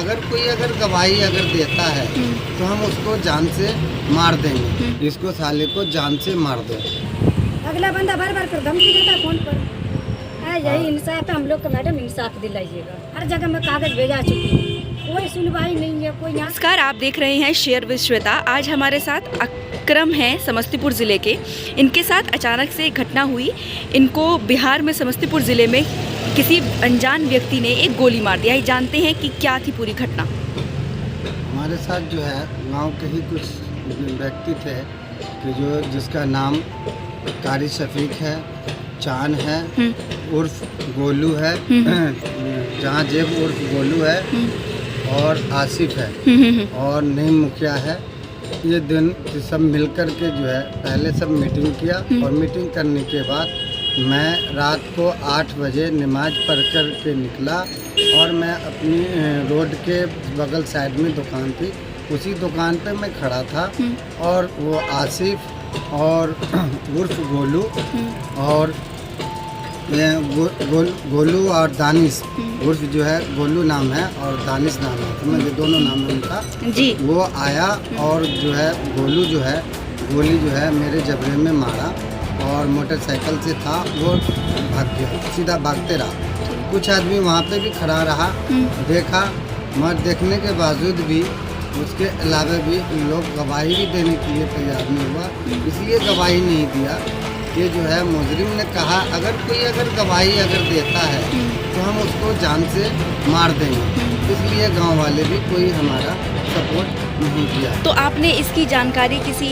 अगर कोई गवाही अगर देता है तो हम उसको जान से मार देंगे, इसको साले को जान से मार दो। अगला बंदा बार बार कर धमकी देता है फोन पर। यही इंसाफ है हम लोग का, मैडम इंसाफ दिलाइएगा। हर जगह में कागज भेजा चुकी हूँ, कोई सुनवाई नहीं है, कोई। नमस्कार, आप देख रहे हैं शेयर विद श्वेता। आज हमारे साथ अकरम हैं समस्तीपुर ज़िले के। इनके साथ अचानक से एक घटना हुई। इनको बिहार में समस्तीपुर ज़िले में किसी अनजान व्यक्ति ने एक गोली मार दिया। जानते हैं कि क्या थी पूरी घटना। हमारे साथ जो है गांव के ही कुछ व्यक्ति थे कि जिसका नाम कारी शफीक है, चांद है उर्फ गोलू है, जहाँ जेब उर्फ गोलू है, और आसिफ है और नईम मुखिया है। ये दिन सब मिलकर के जो है पहले सब मीटिंग किया, और मीटिंग करने के बाद मैं रात को 8 बजे नमाज पढ़ कर के निकला, और मैं अपनी रोड के बगल साइड में दुकान थी, उसी दुकान पे मैं खड़ा था, और वो आसिफ और उर्फ गोलू और गोलू और दानिश उर्फ जो है गोलू नाम है और दानिश नाम है, तो मैं दोनों नाम है उनका जी। वो आया और जो है गोलू जो है गोली जो है मेरे जबड़े में मारा, और मोटरसाइकिल से था वो भाग गया, सीधा भागते रहा। कुछ आदमी वहाँ पे भी खड़ा रहा, देखा, मगर देखने के बावजूद भी उसके अलावा भी लोग गवाही भी देने के लिए तैयार नहीं हुआ, इसलिए गवाही नहीं दिया कि जो है मुजरिम ने कहा अगर कोई गवाही अगर देता है तो हम उसको जान से मार देंगे, इसलिए गांव वाले भी कोई हमारा सपोर्ट नहीं किया। तो आपने इसकी जानकारी किसी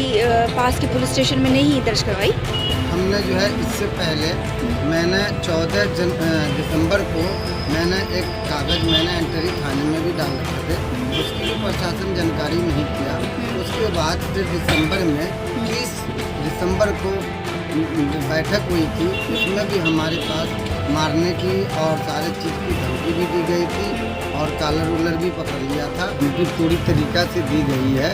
पास के पुलिस स्टेशन में नहीं दर्ज करवाई? हमने जो है इससे पहले मैंने 14 दिसंबर को मैंने एक कागज़ मैंने एंट्री थाने में भी डाल रखे थे, उसकी भी प्रशासन जानकारी नहीं किया। उसके बाद फिर दिसंबर में 30 दिसंबर को बैठक हुई थी, उसमें भी हमारे पास मारने की और सारे चीज़ की धमकी भी दी गई थी, और कॉलर वॉलर भी पकड़ लिया था। उनकी पूरी तरीक़ा से दी गई है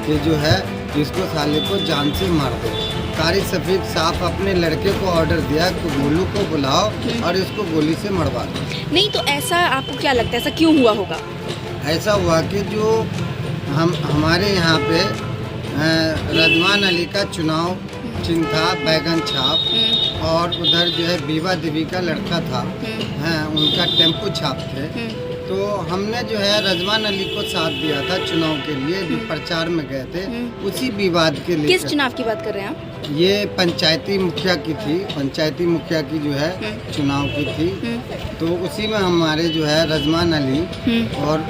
कि जो है इसको साले को जान से मार दो। कारी शफीक साहब अपने लड़के को ऑर्डर दिया कि गोलू को बुलाओ और इसको गोली से मरवा दो। नहीं तो ऐसा आपको क्या लगता है, ऐसा क्यों हुआ होगा? ऐसा हुआ कि जो हमारे यहाँ पे रजवान अली का चुनाव चिन्ह था बैगन छाप, और उधर जो है बीवा देवी का लड़का था, उनका टेम्पो छाप थे। तो हमने जो है रजवान अली को साथ दिया था चुनाव के लिए, प्रचार में गए थे उसी विवाद के लिए। किस चुनाव की बात कर रहे हैं आप? ये पंचायती मुखिया की थी, पंचायती मुखिया की जो है चुनाव की थी। तो उसी में हमारे जो है रजवान अली और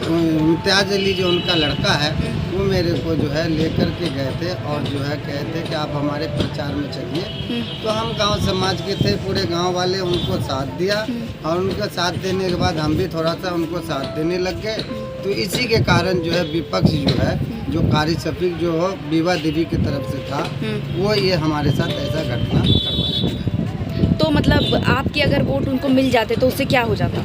इम्तियाज अली जो उनका लड़का है, वो मेरे को जो है लेकर के गए थे, और जो है कहते कि आप हमारे प्रचार में चलिए। तो हम गांव समाज के थे, पूरे गांव वाले उनको साथ दिया, और उनका साथ देने के बाद हम भी थोड़ा सा उनको साथ देने लग गए। तो इसी के कारण जो है विपक्ष जो है, जो कारी शफीक जो बीवा देवी की तरफ से था, वो ये हमारे साथ ऐसा घटना करवाया गया। तो मतलब आपके अगर वोट उनको मिल जाते तो उससे क्या हो जाता?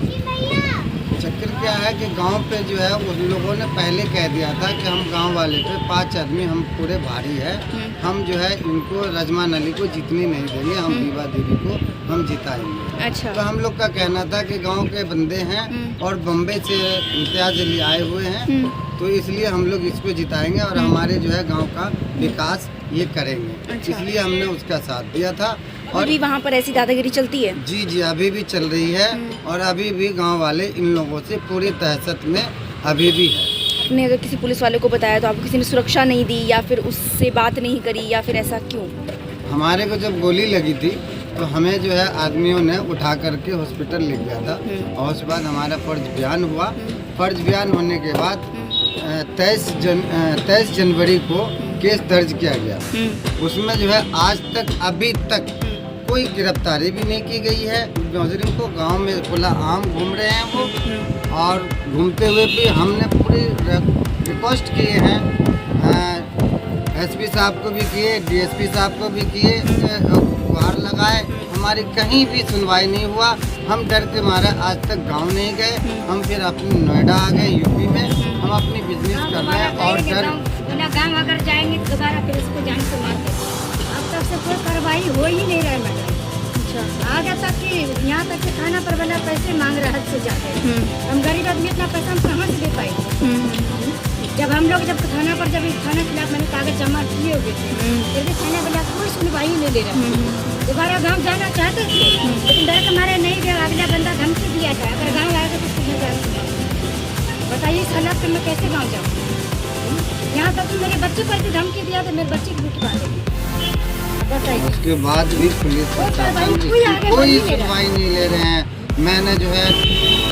चक्कर क्या है कि गांव पे जो है उन लोगों ने पहले कह दिया था कि हम गांव वाले पे 5 आदमी हम पूरे भारी है, हम जो है इनको रजवान अली को जीतने नहीं देंगे, हम बीवा देवी को हम जिताएंगे। अच्छा। तो हम लोग का कहना था कि गांव के बंदे हैं और बम्बई से इम्तियाज अली आए हुए हैं, तो इसलिए हम लोग इसको जिताएंगे और हमारे जो है गांव का विकास ये करेंगे। अच्छा। इसलिए हमने उसका साथ दिया था। और भी वहाँ पर ऐसी दादागिरी चलती है? जी जी, अभी भी चल रही है, और अभी भी गांव वाले इन लोगों से पूरी तहसत में अभी भी है। आपने अगर किसी पुलिस वाले को बताया तो आपको किसी ने सुरक्षा नहीं दी, या फिर उससे बात नहीं करी, या फिर ऐसा क्यों? हमारे को जब गोली लगी थी तो हमें जो है आदमियों ने उठा करके हॉस्पिटल ले गया था, और उसके बाद हमारा फर्ज बयान हुआ। फर्ज बयान होने के बाद 23 जनवरी को केस दर्ज किया गया। उसमें जो है आज तक अभी तक कोई गिरफ्तारी भी नहीं की गई है। मुजरिम को गांव में खुला आम घूम रहे हैं वो, और घूमते हुए भी हमने पूरी रिक्वेस्ट किए हैं, एसपी साहब को भी किए, डीएसपी साहब को भी किए, गुहार लगाए, हमारी कहीं भी सुनवाई नहीं हुआ। हम डर के मारे आज तक गांव नहीं गए, हम फिर अपने नोएडा आ गए यूपी में, हम अपनी बिजनेस कर रहे हैं, और डर गाँव अगर जाएंगे दोबारा फिर उसको जान से मार देंगे। अब तक से कोई कार्रवाई हो ही नहीं रहा है मैडम। अच्छा। आगे तक की यहाँ तक कि खाना पर वाला पैसे मांग रहा है हद से ज़्यादा। हम गरीब आदमी इतना पैसा हम कहाँ से दे पाएंगे? जब हम लोग खाना खिलाफ मैंने कागज जमा किए हुए थे, फिर भी खाना वाला कोई सुनवाई नहीं ले रहा। दोबारा गांव जाना चाहते थे, लेकिन डर के मारे नहीं गया। अगला बंदा धमकी दिया था, अगर गांव आएगा तो किसी जाए। बताइए इस हालात में मैं कैसे गांव जाऊँ? यहाँ तक मेरे बच्चे पर भी धमकी दिया तो मेरे बच्चे की बिठवा देंगे। बताइए उसके बाद भी पुलिस प्रशासन कोई सुनवाई नहीं ले रहे हैं। मैंने जो है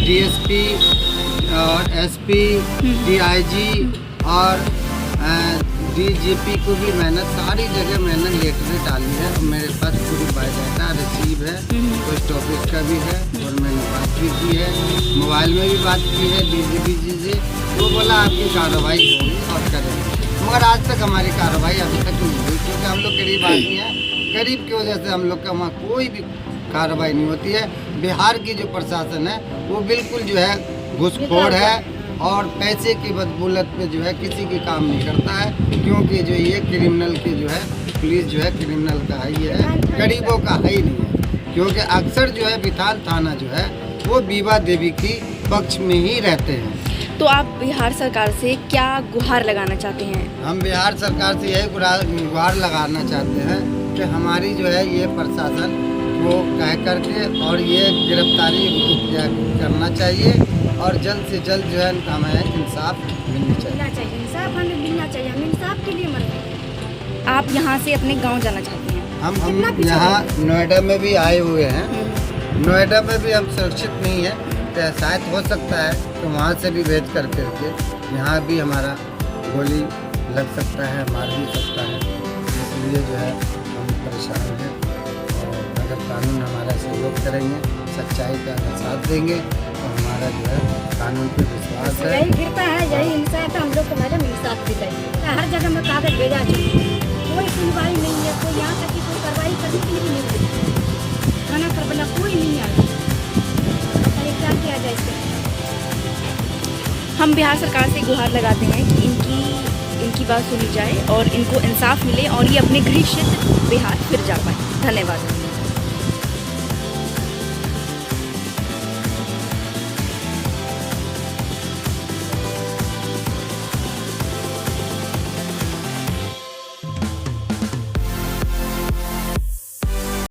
DSP और SP, DIG और DGP को भी मैंने सारी जगह मैंने लेटर डाली है। मेरे पास पूरी बायोडाटा रिसीव है, पोस्ट ऑफिस का भी है और मैंने बात भी की है, मोबाइल में भी बात की है DGP जी से। वो बोला आपकी कार्रवाई होगी और करेंगे, मगर आज तक हमारी कार्रवाई अभी तक नहीं हुई, क्योंकि हम लोग गरीब आदमी हैं। गरीब की वजह से हम लोग का वहाँ कोई भी कार्रवाई नहीं होती है। बिहार की जो प्रशासन है वो बिल्कुल जो है घुसखोर है और पैसे की बदौलत पे जो है किसी के काम नहीं करता है, क्योंकि जो ये क्रिमिनल की जो है पुलिस जो है क्रिमिनल का ही है, गरीबों का है ही नहीं है। क्योंकि अक्सर जो है बिथान थाना जो है वो बीबा देवी की पक्ष में ही रहते हैं। तो आप बिहार सरकार से क्या गुहार लगाना चाहते हैं? हम बिहार सरकार से यही गुहार लगाना चाहते हैं कि हमारी जो है ये प्रशासन वो कह करके और ये गिरफ्तारी करना चाहिए और जल्द से जल्द जो है हमें इंसाफ मिलना चाहिए। इंसाफ हमें मिलना चाहिए, हम इंसाफ के लिए मर रहे हैं। आप यहाँ से अपने गांव जाना चाहते हैं? हम यहाँ नोएडा में भी आए हुए हैं। नोएडा में भी हम सुरक्षित नहीं है, तो शायद हो सकता है तो वहाँ से भी भेज कर करके यहाँ भी हमारा गोली लग सकता है, मार भी सकता है। इसलिए जो है हम परेशान हैं और अगर कानून हमारा सहयोग करेंगे, सच्चाई का साथ देंगे तो हमारा जो है कानून पर विश्वास है। यही कृपा है, यही इंसाफ है। हम लोग को मैडम इंसाफ दिलाइए। हर जगह में कागज भेजा चुकी है, कोई सुनवाई नहीं है। कोई यहाँ तक की कोई कार्रवाई करने के लिए नहीं है। खाना पर वाला कोई नहीं आया। क्या किया जाए इसके? हम बिहार सरकार से गुहार लगाते हैं कि इनकी बात सुनी जाए और इनको इंसाफ मिले और ये अपने गृह क्षेत्र बिहार फिर जा पाए। धन्यवाद।